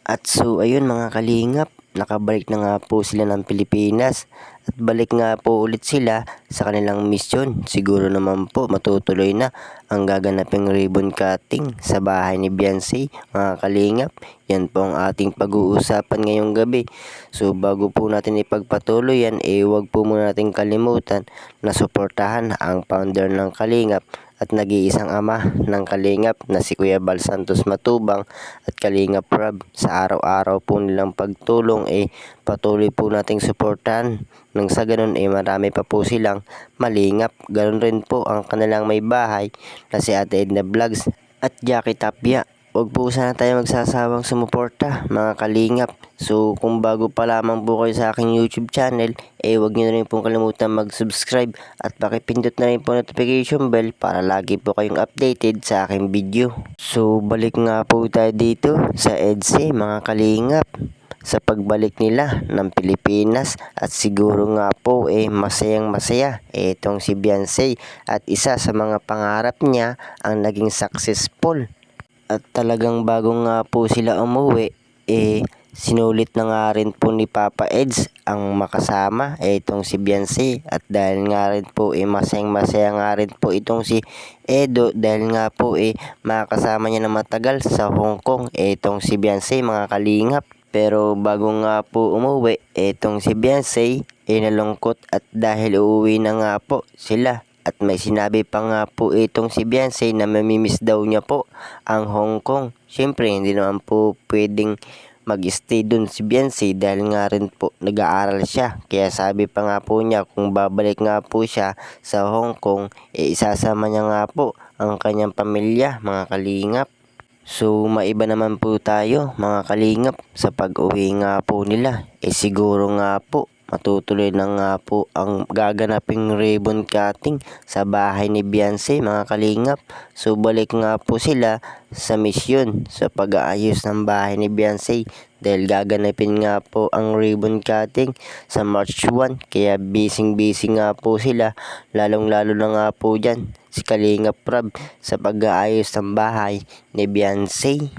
At so ayun mga kalingap, nakabalik na nga po sila ng Pilipinas at balik nga po ulit sila sa kanilang misyon. Siguro naman po matutuloy na ang gaganaping ribbon cutting sa bahay ni Beyonce mga kalingap. Yan po ang ating pag-uusapan ngayong gabi. So bago po natin ipagpatuloy yan, huwag po muna natin kalimutan na suportahan ang founder ng Kalingap at nag-iisang ama ng Kalingap na si Kuya Bal Santos Matubang at Kalingap Rob. Sa araw-araw po nilang pagtulong patuloy po nating suportahan nang sa ganun marami pa po silang malingap. Ganun rin po ang kanilang may bahay na si Ate Edna Vlogs at Jackie Tapia. Huwag po sana tayo magsasawang sumuporta mga kalingap. So kung bago pa lamang po kayo sa aking YouTube channel, huwag nyo na rin pong kalimutan mag-subscribe at pakipindot na rin po notification bell para lagi po kayong updated sa aking video. So balik nga po tayo dito sa EDSA mga kalingap sa pagbalik nila ng Pilipinas at siguro nga po masayang masaya itong si Beyonce at isa sa mga pangarap niya ang naging successful. At talagang bago nga po sila umuwi, sinulit na nga rin po ni Papa Eds ang makasama itong si Beyonce. At dahil nga rin po masayang masaya nga rin po itong si Edo dahil nga po makasama niya na matagal sa Hong Kong itong si Beyonce mga kalingap. Pero bago nga po umuwi itong si Beyonce nalungkot at dahil uuwi na nga po sila. At may sinabi pa nga po itong si Beyonce na mamimiss daw niya po ang Hong Kong. Siyempre hindi naman po pwedeng mag-stay dun si Beyonce dahil nga rin po nag-aaral siya. Kaya sabi pa nga po niya kung babalik nga po siya sa Hong Kong, isasama niya nga po ang kanyang pamilya mga kalingap. So maiba naman po tayo mga kalingap sa pag-uwi nga po nila. Siguro nga po matutuloy na nga po ang gaganaping ribbon cutting sa bahay ni Beyonce mga kalingap. So balik nga po sila sa misyon sa pag-aayos ng bahay ni Beyonce dahil gaganapin nga po ang ribbon cutting sa March 1. Kaya busy nga po sila, lalong lalo na nga po dyan si Kalingap Rob sa pag-aayos ng bahay ni Beyonce.